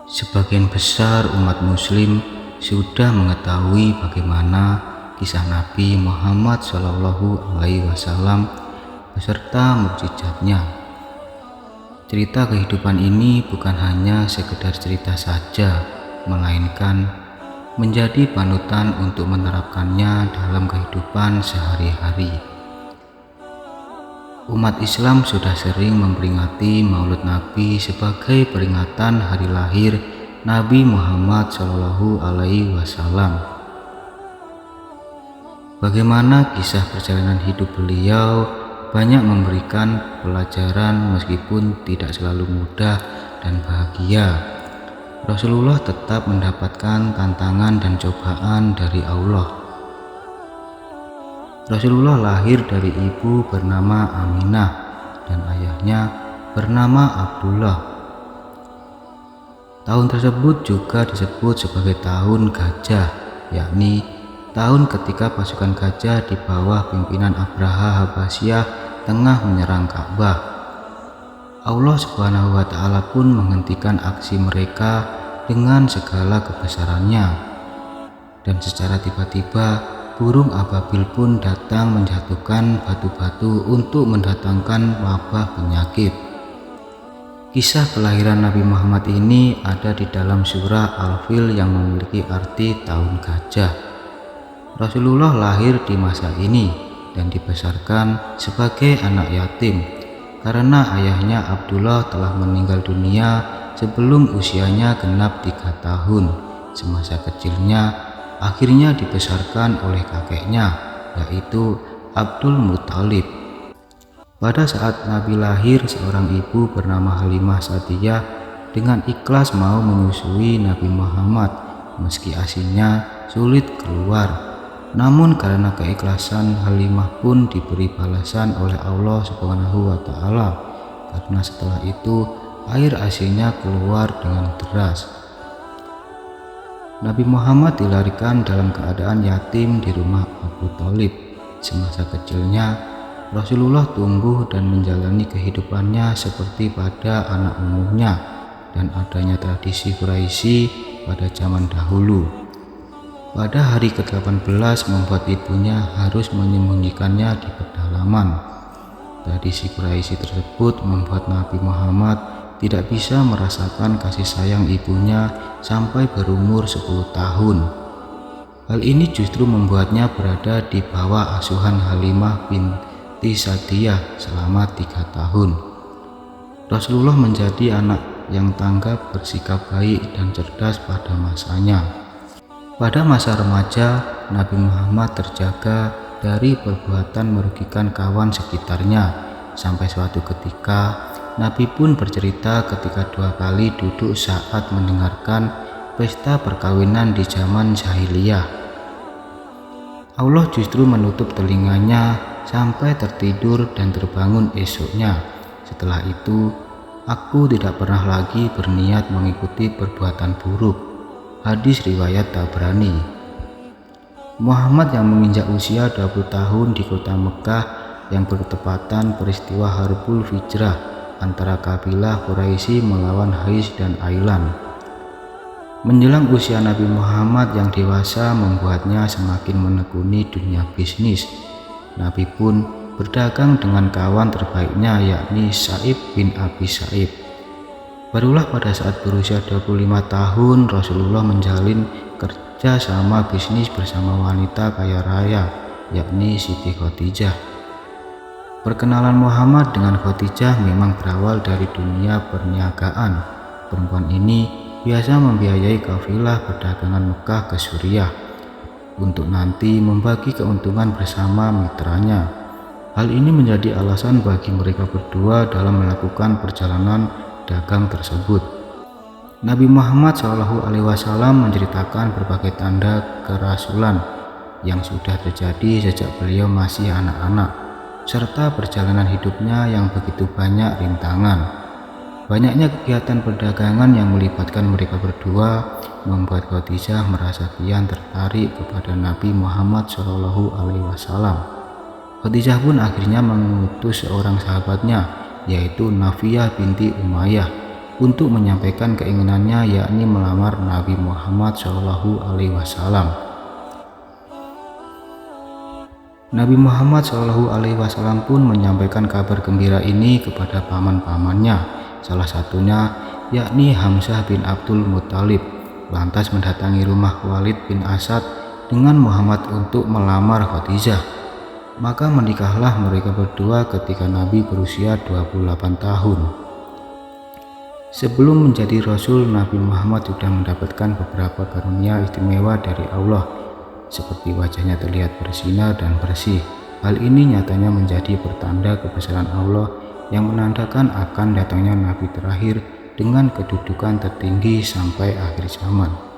Sebagian besar umat muslim sudah mengetahui bagaimana kisah Nabi Muhammad SAW beserta mukjizatnya. Cerita kehidupan ini bukan hanya sekedar cerita saja, melainkan menjadi panutan untuk menerapkannya dalam kehidupan sehari-hari. Umat Islam sudah sering memperingati Maulid Nabi sebagai peringatan hari lahir Nabi Muhammad SAW. Bagaimana kisah perjalanan hidup beliau banyak memberikan pelajaran meskipun tidak selalu mudah dan bahagia. Rasulullah tetap mendapatkan tantangan dan cobaan dari Allah. Rasulullah lahir dari ibu bernama Aminah dan ayahnya bernama Abdullah. Tahun tersebut juga disebut sebagai tahun gajah, yakni tahun ketika pasukan gajah di bawah pimpinan Abraha Habasyah tengah menyerang Ka'bah. Allah Subhanahu wa Ta'ala pun menghentikan aksi mereka dengan segala kebesarannya, dan secara tiba-tiba burung ababil pun datang menjatuhkan batu-batu untuk mendatangkan wabah penyakit. Kisah kelahiran Nabi Muhammad ini ada di dalam surah Al-Fil yang memiliki arti tahun gajah. Rasulullah lahir di masa ini dan dibesarkan sebagai anak yatim karena ayahnya Abdullah telah meninggal dunia sebelum usianya genap 3 tahun. Semasa kecilnya akhirnya dibesarkan oleh kakeknya, yaitu Abdul Muthalib. Pada saat Nabi lahir, seorang ibu bernama Halimah Sa'diyah dengan ikhlas mau menyusui Nabi Muhammad meski ASInya sulit keluar. Namun karena keikhlasan Halimah pun diberi balasan oleh Allah Subhanahu wa Ta'ala, karena setelah itu air ASInya keluar dengan deras. Nabi Muhammad dilahirkan dalam keadaan yatim di rumah Abu Thalib. Semasa kecilnya, Rasulullah tumbuh dan menjalani kehidupannya seperti pada anak umumnya, dan adanya tradisi Quraisy pada zaman dahulu. Pada hari ke-18 membuat ibunya harus menyembunyikannya di pedalaman. Tradisi Quraisy tersebut membuat Nabi Muhammad tidak bisa merasakan kasih sayang ibunya sampai berumur 10 tahun. Hal ini justru membuatnya berada di bawah asuhan Halimah binti Sa'diyah selama 3 tahun. Rasulullah menjadi anak yang tanggap, bersikap baik dan cerdas pada masanya. Pada masa remaja, Nabi Muhammad terjaga dari perbuatan merugikan kawan sekitarnya, sampai suatu ketika Nabi pun bercerita ketika 2 kali duduk saat mendengarkan pesta perkawinan di zaman jahiliyah. Allah justru menutup telinganya sampai tertidur dan terbangun esoknya. Setelah itu, aku tidak pernah lagi berniat mengikuti perbuatan buruk. Hadis riwayat Tabrani. Muhammad yang menginjak usia 20 tahun di kota Mekah yang bertepatan peristiwa Harbul Hijrah antara kabilah Quraisy melawan Hais dan Ailan. Menjelang usia Nabi Muhammad yang dewasa membuatnya semakin menekuni dunia bisnis. Nabi pun berdagang dengan kawan terbaiknya, yakni Sa'ib bin Abi Sa'ib. Barulah pada saat berusia 25 tahun Rasulullah menjalin kerja sama bisnis bersama wanita kaya raya, yakni Siti Khadijah. Perkenalan Muhammad dengan Khadijah memang berawal dari dunia perniagaan. Perempuan ini biasa membiayai kafilah perdagangan Mekah ke Suriah untuk nanti membagi keuntungan bersama mitranya. Hal ini menjadi alasan bagi mereka berdua dalam melakukan perjalanan dagang tersebut. Nabi Muhammad SAW menceritakan berbagai tanda kerasulan yang sudah terjadi sejak beliau masih anak-anak, serta perjalanan hidupnya yang begitu banyak rintangan. Banyaknya kegiatan perdagangan yang melibatkan mereka berdua membuat Khadijah merasa kian tertarik kepada Nabi Muhammad SAW. Khadijah pun akhirnya mengutus seorang sahabatnya, yaitu Nafiyah binti Umayyah, untuk menyampaikan keinginannya, yakni melamar Nabi Muhammad SAW. Nabi Muhammad SAW pun menyampaikan kabar gembira ini kepada paman-pamannya, salah satunya yakni Hamzah bin Abdul Muthalib, lantas mendatangi rumah Walid bin Asad dengan Muhammad untuk melamar Khadijah. Maka menikahlah mereka berdua ketika Nabi berusia 28 tahun. Sebelum menjadi Rasul, Nabi Muhammad sudah mendapatkan beberapa karunia istimewa dari Allah, seperti wajahnya terlihat bersinar dan bersih. Hal ini nyatanya menjadi pertanda kebesaran Allah yang menandakan akan datangnya Nabi terakhir dengan kedudukan tertinggi sampai akhir zaman.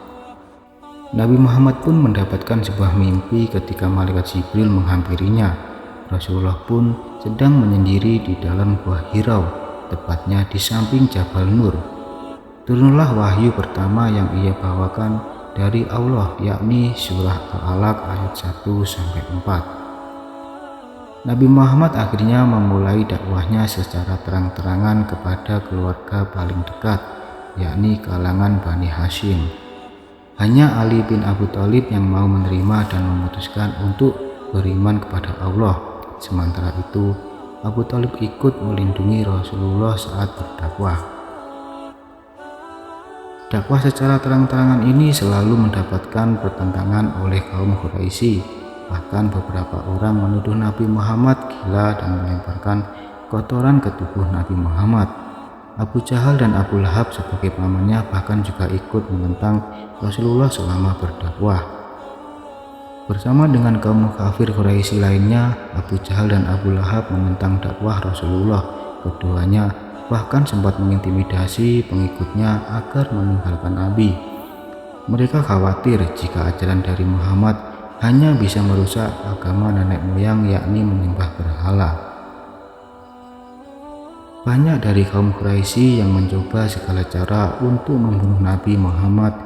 Nabi Muhammad pun mendapatkan sebuah mimpi ketika malaikat Jibril menghampirinya. Rasulullah pun sedang menyendiri di dalam Gua Hirau, tepatnya di samping Jabal Nur. Turunlah wahyu pertama yang ia bawakan dari Allah, yakni surah Al-Alaq ayat 1-4. Nabi Muhammad akhirnya memulai dakwahnya secara terang-terangan kepada keluarga paling dekat, yakni kalangan Bani Hashim. Hanya Ali bin Abi Thalib yang mau menerima dan memutuskan untuk beriman kepada Allah. Sementara itu, Abu Thalib ikut melindungi Rasulullah saat berdakwah. Dakwah secara terang-terangan ini selalu mendapatkan pertentangan oleh kaum Quraisy. Bahkan beberapa orang menuduh Nabi Muhammad gila dan melemparkan kotoran ke tubuh Nabi Muhammad. Abu Jahal dan Abu Lahab sebagai pamannya bahkan juga ikut menentang Rasulullah selama berdakwah. Bersama dengan kaum kafir Quraisy lainnya, Abu Jahal dan Abu Lahab menentang dakwah Rasulullah. Keduanya bahkan sempat mengintimidasi pengikutnya agar meninggalkan Nabi. Mereka khawatir jika ajaran dari Muhammad hanya bisa merusak agama nenek moyang, yakni menyembah berhala. Banyak dari kaum Quraisy yang mencoba segala cara untuk membunuh Nabi Muhammad.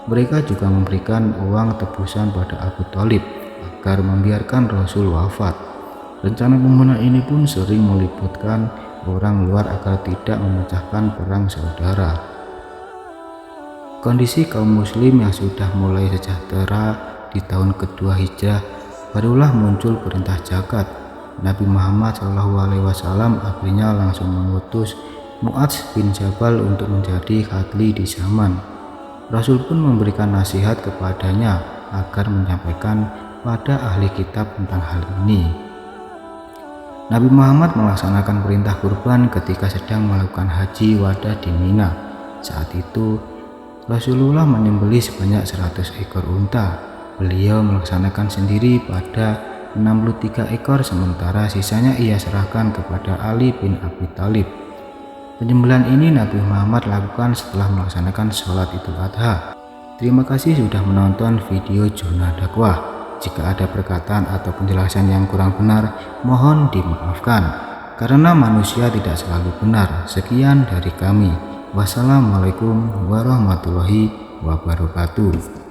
Mereka juga memberikan uang tebusan pada Abu Thalib agar membiarkan Rasul wafat. Rencana pembunuhan ini pun sering melibatkan orang luar agar tidak memecahkan perang saudara. Kondisi kaum muslim yang sudah mulai sejahtera di tahun kedua Hijrah, barulah muncul perintah zakat. Nabi Muhammad SAW akhirnya langsung mengutus Mu'adz bin Jabal untuk menjadi khatli di zaman. Rasul pun memberikan nasihat kepadanya agar menyampaikan pada ahli kitab tentang hal ini. Nabi Muhammad melaksanakan perintah kurban ketika sedang melakukan haji wada di Mina. Saat itu Rasulullah menyembelih sebanyak 100 ekor unta. Beliau melaksanakan sendiri pada 63 ekor, sementara sisanya ia serahkan kepada Ali bin Abi Thalib. Penyembelihan ini Nabi Muhammad lakukan setelah melaksanakan sholat Idul Adha. Terima kasih sudah menonton video Jurnal Dakwah. Jika ada perkataan atau penjelasan yang kurang benar, mohon dimaafkan, karena manusia tidak selalu benar. Sekian dari kami. Wassalamualaikum warahmatullahi wabarakatuh.